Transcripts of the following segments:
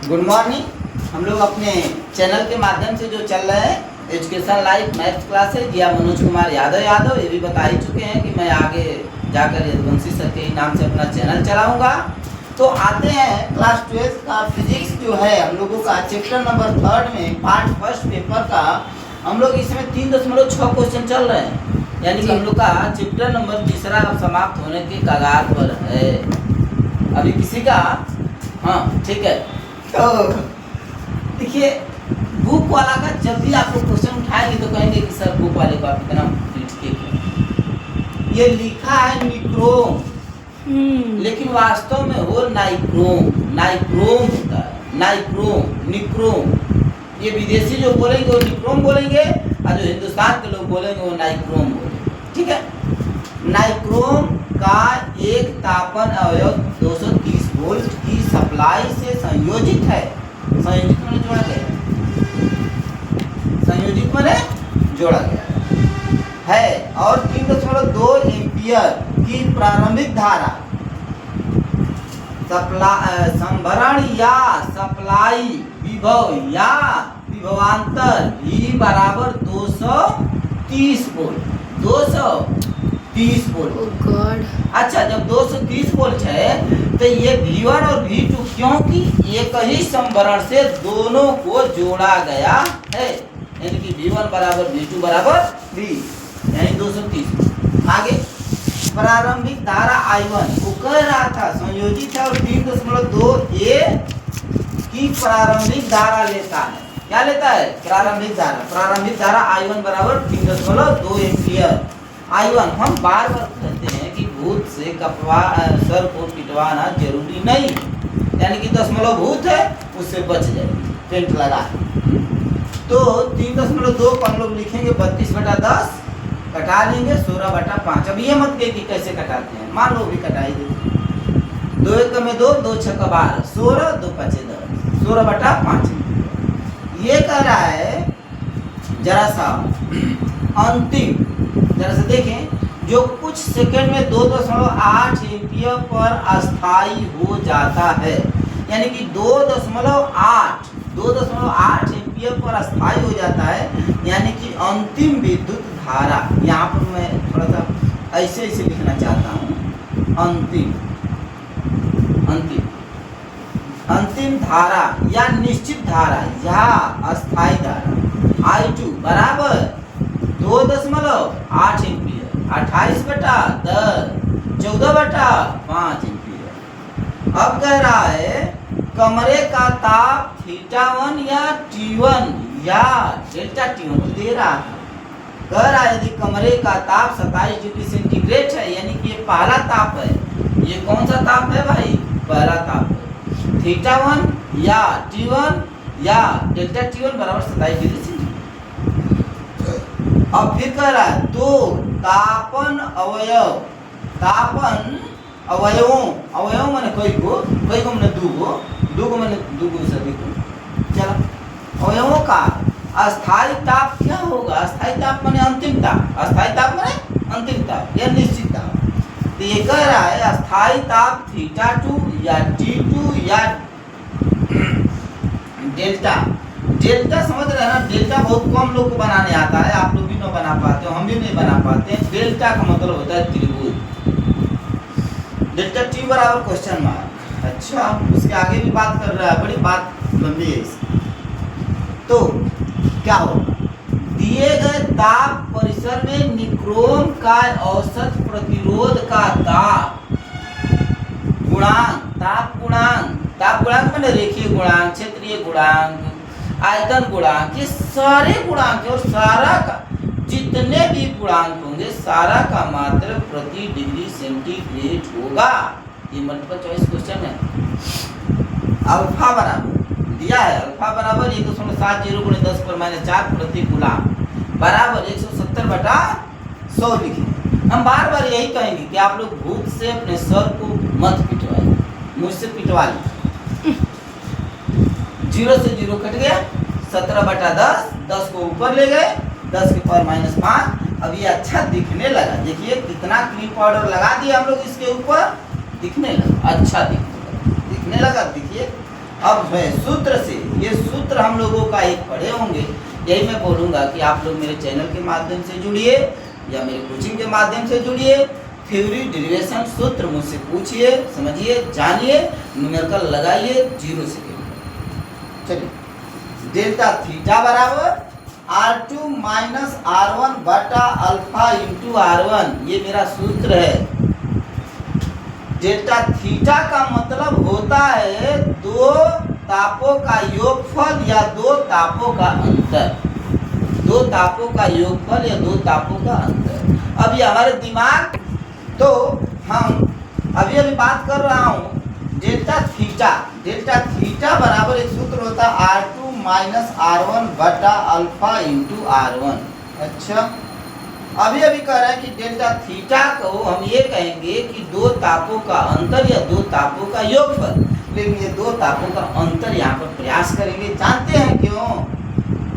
Good morning. हम लोग अपने चैनल के माध्यम से जो चल रहे हैं एजुकेशन लाइफ मैथ्स क्लासेज या मनोज कुमार यादव ये भी बता ही चुके हैं कि मैं आगे जाकर यदुवंशी सर के नाम से अपना चैनल चलाऊंगा। तो आते हैं क्लास 12 का फिजिक्स जो है हम लोगों का चैप्टर नंबर 3 में पार्ट फर्स्ट पेपर का हम लोग इसमें 3.6 क्वेश्चन चल रहे हैं, यानी कि हम लोग का चैप्टर नंबर 3 अब समाप्त होने के कगार पर है। अभी किसी का हाँ ठीक है। तो देखिए बुक वाला का जब भी आप लोग क्वेश्चन उठाएंगे तो कहेंगे कि सर बुक वाले को आप इतना ठीक ये लिखा है निक्रोम, लेकिन वास्तव में वो नाइक्रोम होता है। नाइक्रोम निक्रोम, ये विदेशी जो बोलेंगे वो निक्रोम बोलेंगे और जो हिंदुस्तान के लोग बोलेंगे वो नाइक्रोम बोलेंगे। ठीक है, नाइक्रोम का एक तापन अवयव 230 वोल्ट की सप्लाई से संयोजित है। संयोजित में जोड़ा गया संयोजित में जोड़ा गया है और 3.2 एम्पियर की प्रारंभिक धारा संभरण या सप्लाई विभव या विभवांतर V बराबर 230 वोल्ट। 230 वोल्ट। अच्छा, जब 230 वोल्ट है तो ये V1 और V2 क्योंकि एक ही संभरण से दोनों को जोड़ा गया है, यानी कि V1 बराबर V2 बराबर V, यानी 230। आगे प्रारंभिक धारा I1 वो कह रहा था संयोजित है और 3.2 A की प्रारंभिक धारा लेता है। क्या लेता है? प्रारंभिक धारा। प्रारंभिक धारा I1 बराबर 3.2 एम्पियर। I1 हम बार बार कहते हैं कि भूत से सर को पिटवाना जरूरी नहीं, यानी कि दशमलव भूत है उससे बच जाए, टेंट लगा। तो 3.2 को हम लोग लिखेंगे 32/10, कटा लेंगे 16/5। अब ये मत कहिए कि कैसे कटाते हैं, मान लो भी कटाई देते 2 1 में 2, 2 6 12, 16 2 5 10, 16/5। ये कह रहा है जरा सा अंतिम, जरा सा देखें, जो कुछ सेकंड में 2.8 एम्पियर पर अस्थाई हो जाता है, यानी कि 2.8 एम्पियर पर अस्थाई हो जाता है, यानी कि अंतिम विद्युत धारा। यहाँ पर मैं थोड़ा सा ऐसे लिखना चाहता हूँ, अंतिम धारा या निश्चित धारा या अस्थाई धारा I2 बराबर 2.8 एम्पियर, 28/10, 14/5 एम्पियर। अब कह रहा है कमरे का ताप θ1 या T1 या डेल्टा T1 दे रहा था। कह रहा है यदि कमरे का ताप 27 डिग्री सेंटीग्रेड है, यानी कि ये पहला ताप है। ये कौन सा ताप है भाई? पहला ताप है। θ1 या T1 या डेल्टा T1 बराबर 27 डिग्री सेंटीग्रेड। अब फिर कह रहा है तो तापन अवयवों माने कोई को माने दूगो माने दूगो सभी को। चलो, अवयवों का अस्थाई ताप क्या होगा? अस्थाई ताप माने अंतिम ताप, अस्थाई ताप माने अंतिम ताप या निश्चित ताप। तो ये कह रहा है अस्थाई ताप θ2 या T2 या डेल्टा समझ रहे हैं ना? डेल्टा बहुत कम लोग को बनाने आता है, आप लोग भी नहीं बना पाते हो, हम भी नहीं बना पाते हैं। डेल्टा का मतलब होता है त्रिभुज। डेल्टा T बराबर क्वेश्चन मार्क। अच्छा, उसके आगे भी बात कर रहा है, बड़ी बात लंबी है इसकी। तो क्या होगा? दिए गए ताप परिसर में निक्रोम का औसत प्रतिरोध का ताप गुणांक मैंने रेखीय गुणांक, क्षेत्रीय गुणांक, आयतन गुणांक, ये सारे गुणांक और सारा का जितने भी गुणांक होंगे सारा का मात्रा प्रति डिग्री सेंटीग्रेड होगा। ये मल्टीपल चॉइस क्वेश्चन है। अल्फा बराबर दिया है, अल्फा बराबर 1.70 × 10⁻⁴ प्रति कूलम बराबर 170/100 लिखेंगे। हम बार बार यही कहेंगे कि आप लोग भूत से अपने सर को मत पिटवाइए, मुझसे पिटवा लीजिए। 0 से 0 कट गया, 17/10, 10 को ऊपर ले गए, 10 की पावर -5। अब ये अच्छा दिखने लगा, देखिए कितना क्रीम पाउडर लगा दिया हम लोग इसके ऊपर, दिखने लगा, अच्छा दिखने लगा। देखिए अब मैं सूत्र से, ये सूत्र हम लोगों का एक पढ़े होंगे, यही मैं बोलूँगा कि आप लोग मेरे चैनल के माध्यम से जुड़िए या मेरे कोचिंग के माध्यम से जुड़िए, थ्योरी डेरिवेशन सूत्र मुझसे पूछिए, समझिए, जानिए, न्यूमेरिकल लगाइए 0 से। चलिए, डेल्टा थीटा बराबर R2 माइनस R1 बटा अल्फा इंटू R1, ये मेरा सूत्र है। डेल्टा थीटा का मतलब होता है दो तापों का योगफल या दो तापों का अंतर, दो तापों का योगफल या दो तापों का अंतर। अब ये हमारे दिमाग, तो हम अभी बात कर रहा हूँ डेल्टा थीटा। डेल्टा थीटा बराबर एक सूत्र होता है R2 माइनस R1 बटा अल्फा इंटू R1। अच्छा, अभी कह रहे हैं कि डेल्टा थीटा को हम ये कहेंगे कि दो तापों का अंतर या दो तापों का योगफल, लेकिन ये दो तापों का अंतर यहाँ पर प्रयास करेंगे। जानते हैं क्यों?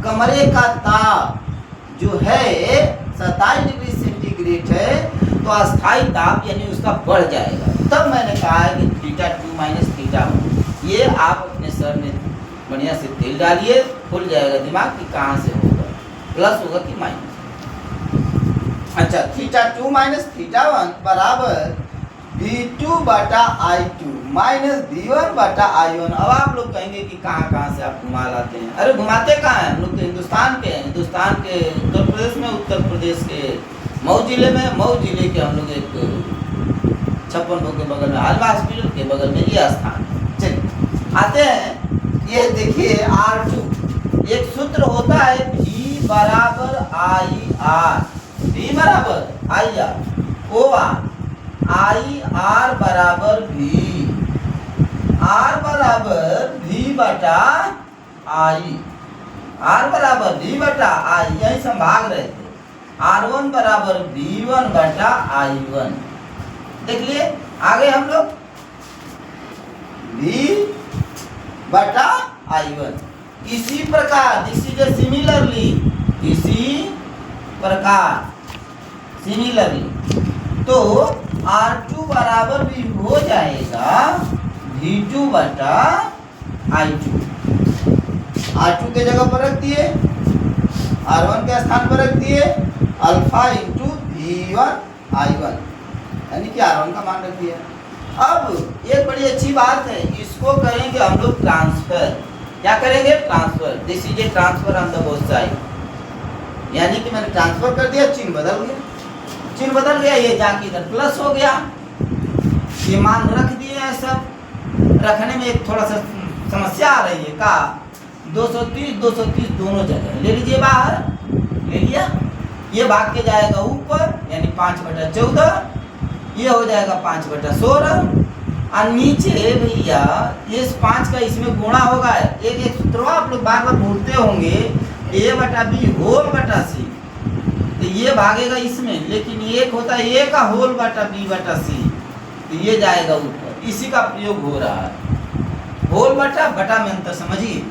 कमरे का ताप जो है 27 डिग्री सेंटीग्रेड है, तो अस्थाई ताप यानी उसका बढ़ जाएगा। तब मैंने कहा है कि थीटा 2 माइनस थीटा 1। ये आप अपने सर में बढ़िया से तेल डालिए, खुल जाएगा दिमाग कि कहाँ से होगा, प्लस होगा कि माइनस। अच्छा, थीटा 2 माइनस थीटा 1 बराबर V2 बटा I2 माइनस V1 बटा I1। अब आप लोग कहेंगे कि कहाँ से आप घुमा लाते हैं। अरे घुमाते कहाँ हैं, हम लोग तो हिंदुस्तान के हैं। हिंदुस्तान के उत्तर प्रदेश में, उत्तर प्रदेश के मऊ जिले में, मऊ जिले के हम लोग एक 56 के बगल में आलवा हॉस्पिटल के बगल में ये स्थान। चलिए आते हैं, ये देखिए R2 एक सूत्र होता है V बराबर IR, V बराबर IR, OR, IR बराबर V, R बराबर V बटा I, R बराबर V बटा I, यही से हम भाग रहे थे। R1 बराबर V1 बटा I1। देख लिए आगे हम लोग V बटा I1। इसी प्रकार दिस इज सिमिलरली, इसी प्रकार सिमिलरली, तो R2 बराबर भी हो जाएगा V2 बटा I2। R2 के जगह पर रख दिए, R1 के स्थान पर रख दिए अल्फा इंटू V1 I1, यानी कि R1 का मान रख दिया। अब एक बड़ी अच्छी बात है, इसको करेंगे हम लोग ट्रांसफर। क्या करेंगे? Transfer. This is a transfer on the both side, यानी कि मैंने ट्रांसफर कर दिया, चिन्ह बदल गया, चिन्ह बदल गया, ये जाके इधर प्लस हो गया। ये मान रख दिए हैं, सब रखने में एक थोड़ा सा समस्या आ रही है। का 230 230 दोनों जगह ले लीजिए, बाहर ले लिया, ये भाग के जाएगा ऊपर, यानी 5/14, ये हो जाएगा 5/16, और नीचे भैया इस 5 का इसमें गुणा होगा। एक सूत्र आप लोग बार बार भूलते होंगे, A बटा B होल बटा C, तो ये भागेगा इसमें, लेकिन एक होता है A का होल बटा B बटा C, तो ये जाएगा ऊपर। इसी का प्रयोग हो रहा है, होल बटा बटा में अंतर समझिए,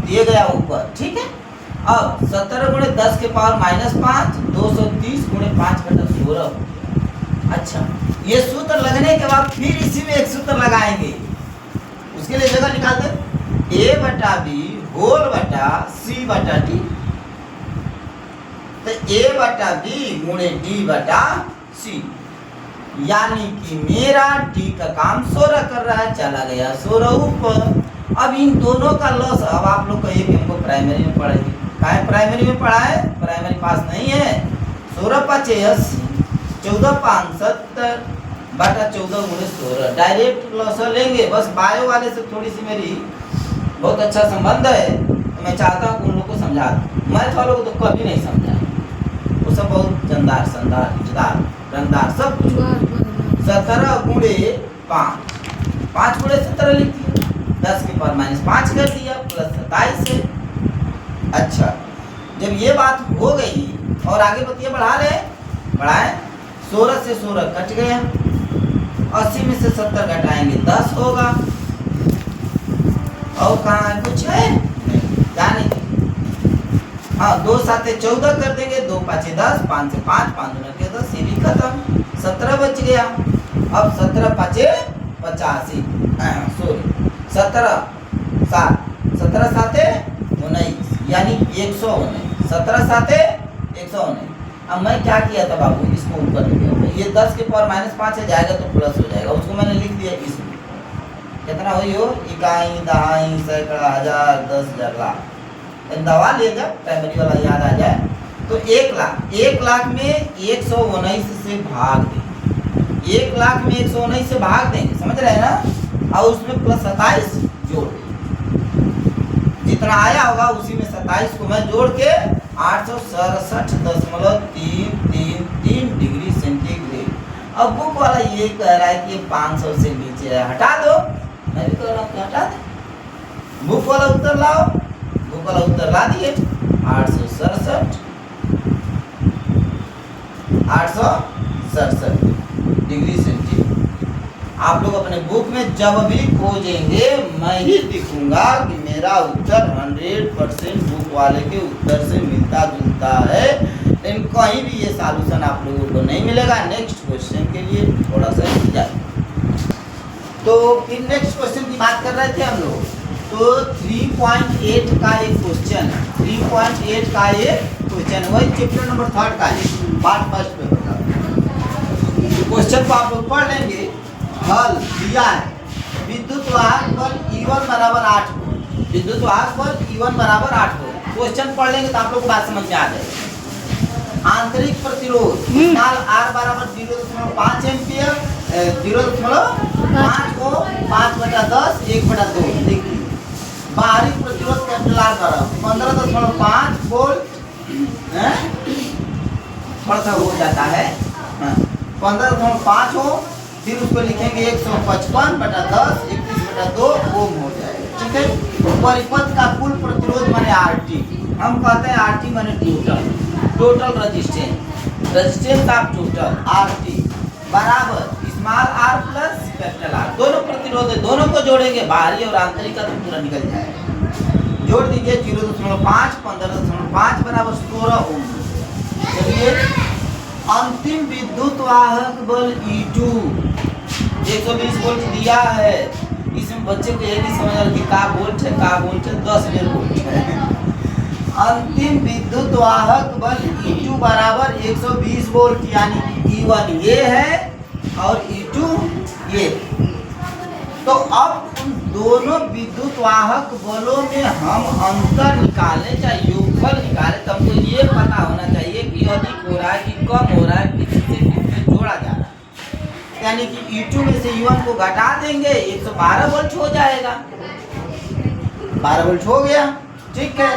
ये गया ऊपर। ठीक है, अब 17 गुणे 10 के पावर -5, 230 गुणे 5/16। अच्छा, ये सूत्र लगने के बाद फिर इसी में एक सूत्र लगाएंगे, उसके लिए जगह निकालते हैं, A बटा B होल बटा C बटा D, तो A बटा B गुणे D बटा C, यानी कि मेरा D का काम 16 कर रहा है, चला गया 16 ऊपर। अब इन दोनों का लॉस, अब आप लोग कहिए कि हमको प्राइमरी में पढ़ाइए, काहे प्राइमरी में पढ़ा है? प्राइमरी पास नहीं है। 16 × 5 = 80, 14 × 5 = 70 बटा 14 गुणे 16। डायरेक्ट लॉस लेंगे, बस बायो वाले से थोड़ी सी मेरी बहुत अच्छा संबंध है, तो मैं चाहता हूँ उन लोगों को समझा दूँ। मैथ वालों को तो कभी नहीं समझा, वो सब बहुत जंदार संदार इजदार रंगदार सब कुछ। 17 गुणे 5, 5 गुणे 17 लिख दिया, 10 के पावर -5 कर दिया, प्लस 27 है। अच्छा, जब ये बात हो गई और आगे बतिया बढ़ाएं, 16 से 16 कट गया, 80 में से 70 घटाएंगे 10 होगा, और कहाँ है? कुछ है नहीं, जाने दे। हाँ, 2 × 7 = 14 कर देंगे, 2 × 5 = 10, 5 से 5, 5 × 2 = 10, ये भी खत्म, 17 बच गया। अब 17 × 5 = 85, सॉरी 17 7 17 7 19 यानी 119 17 7 119। अब मैं क्या किया था बाबू, इसको ऊपर लिख दिया। ये 10 के पावर -5 है, जाएगा तो प्लस हो जाएगा, उसको मैंने लिख दिया इसमें। कितना हुई हो, इकाई दहाई सैकड़ा हजार 10,000 लाख। दवा ले जब प्राइमरी वाला याद आ जाए तो 1 लाख में 119 से भाग देंगे। 1 लाख में 119 से भाग देंगे, समझ रहे हैं ना, और उसमें प्लस 27 जोड़ देंगे। जितना आया होगा उसी में 27 को मैं जोड़ के 867.333 डिग्री सेंटीग्रेड। अब बुक वाला ये कह रहा है कि 500 से नीचे है, हटा दो। मैं भी कह रहा हूँ कि हटा दे। बुक वाला उत्तर लाओ, बुक वाला उत्तर ला दिए 867 डिग्री सेंटीग्रेड। आप लोग अपने बुक में जब भी खोजेंगे मैं ही दिखूंगा कि मेरा उत्तर 100% बुक वाले के उत्तर से मिलता जुलता है, लेकिन कहीं भी ये सॉल्यूशन आप लोगों को नहीं मिलेगा। नेक्स्ट क्वेश्चन के लिए थोड़ा सा इंतजार। तो फिर नेक्स्ट क्वेश्चन की बात कर रहे थे हम लोग, तो 3.8 का एक क्वेश्चन, 3.8 का एक क्वेश्चन वही चैप्टर नंबर 3 का है, पार्ट फर्स्ट पेपर का क्वेश्चन को आप लोग पढ़ लेंगे। हल दिया है विद्युत वाहक बल E1 बराबर 8 वोल्ट, विद्युत वाहक बल E1 बराबर 8 वोल्ट। क्वेश्चन पढ़ लेंगे तो आप लोग को बात समझ में आ जाएगी। आंतरिक प्रतिरोध स्मॉल r बराबर 0.5 एम्पियर, 0.5 को 5/10 1/2। देखिए बाहरी प्रतिरोध कैपिटल R बराबर 15.5 वोल्ट, थोड़ा सा हो जाता है 15.5 हो, फिर उसको लिखेंगे 155/10 21/2 ओम हो जाएगा, ठीक है। परिपथ का कुल प्रतिरोध माने RT, हम कहते हैं RT माने total resistance of total RT बराबर small r plus capital R। दोनों प्रतिरोध है, दोनों को जोड़ेंगे, बाहरी और आंतरिक का तो पूरा निकल जाएगा। जोड़ दीजिए 0.5 15.5 बराबर 16 ओम। चलिए अंतिम विद्युत वाहक बल E2 120 वोल्ट दिया है। इसमें बच्चे को ये नहीं समझ कि का वोल्ट है 10 वोल्ट है। अंतिम विद्युत वाहक बल E2 बराबर 120 वोल्ट, यानी E1 ये है और E2 ये। तो अब उन दोनों विद्युत वाहक बलों में हम अंतर निकालें, चाहे योगफल निकालें, तो हमको ये पता होना चाहिए कि अधिक हो रहा है कि कम हो रहा है, किससे जोड़ा जा रहा है। यानी कि E2 में से E1 को घटा देंगे 112 वोल्ट हो जाएगा, 12 वोल्ट हो गया, ठीक है।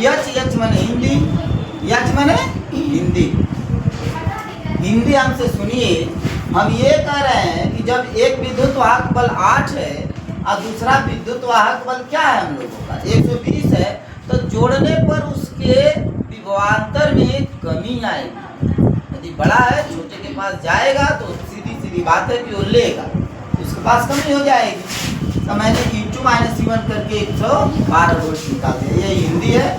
H माने हिंदी, H माने हिंदी। हिंदी हमसे सुनिए, हम ये कह रहे हैं कि जब एक विद्युत वाहक बल 8 है और दूसरा विद्युत वाहक बल क्या है हम लोगों का 120 है, तो जोड़ने पर उसके विभवांतर में कमी आएगी। यदि बड़ा है छोटे के पास जाएगा तो सीधी बात है कि वो लेगा, उसके पास कमी हो जाएगी। तो मैंने E2 - E1 करके 112 वोल्ट निकाल दिया। ये हिंदी है।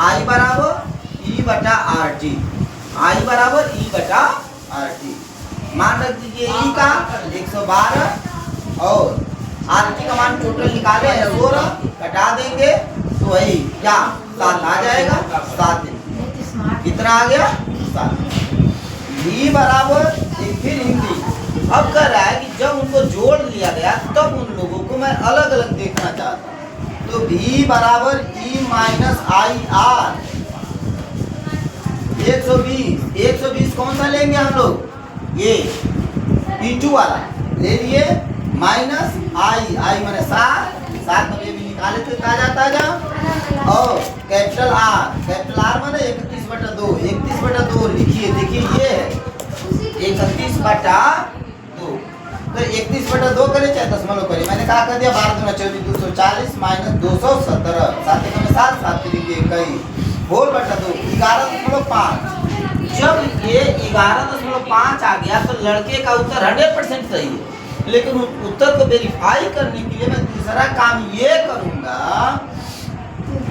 I बराबर E/RT, I बराबर E/RT। मान रख दीजिए E का 112 और RT का मान टोटल निकाले 16, घटा देंगे तो वही क्या 7 आ जाएगा, 7 कितना आ गया 7। V बराबर फिर हिंदी। अब कह रहा है कि जब उनको जोड़ लिया गया तब उन लोगों को मैं अलग अलग देखना चाहता हूँ। तो V बराबर E - IR 120 कौन सा लेंगे हम लोग, ये E2 वाला ले लिए, माइनस I माने 7 में भी निकाले तो ताजा और कैपिटल R माने 31/2, 31/2 लिखिए। देखिए ये है 31/2, तो 31/2 करे चाहे दशमलव करे, मैंने कहा कर दिया 12 दूना 24 240 माइनस 217 7 में 7 7 लिखिए 21 4/2 11.5। जब ये 11.5 आ गया तो लड़के का उत्तर 100% सही है, लेकिन उत्तर को वेरीफाई करने के लिए मैं दूसरा काम ये करूंगा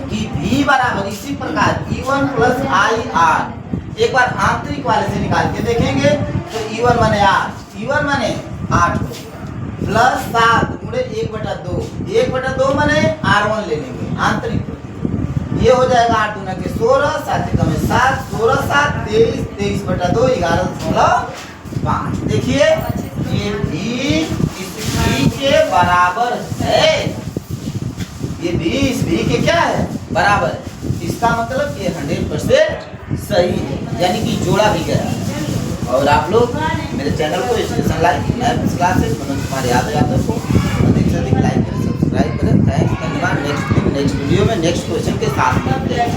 कि V बराबर इसी प्रकार E1 + IR एक बार आंतरिक वाले से निकाल के देखेंगे तो E1 माने 8, E1 माने 8 हो गया। प्लस 7 गुणे 1/2। 1/2 माने R1 ले लेंगे आंतरिक प्रतिरोध। ये हो जाएगा 8 दूना के 16, 7 कम 7, 16 7 23, 23/2 11.5। देखिए ये भी इस भी के बराबर है, ये भी इस भी के क्या है बराबर है। इसका मतलब ये 100% सही है, यानी कि जोड़ा भी गया है। और आप लोग मेरे चैनल को education life maths classes Manoj Kumar Yadav को अधिक से अधिक लाइक करें, सब्सक्राइब करें। थैंक्स, धन्यवाद। नेक्स्ट वीडियो में नेक्स्ट क्वेश्चन के साथ मिलते हैं।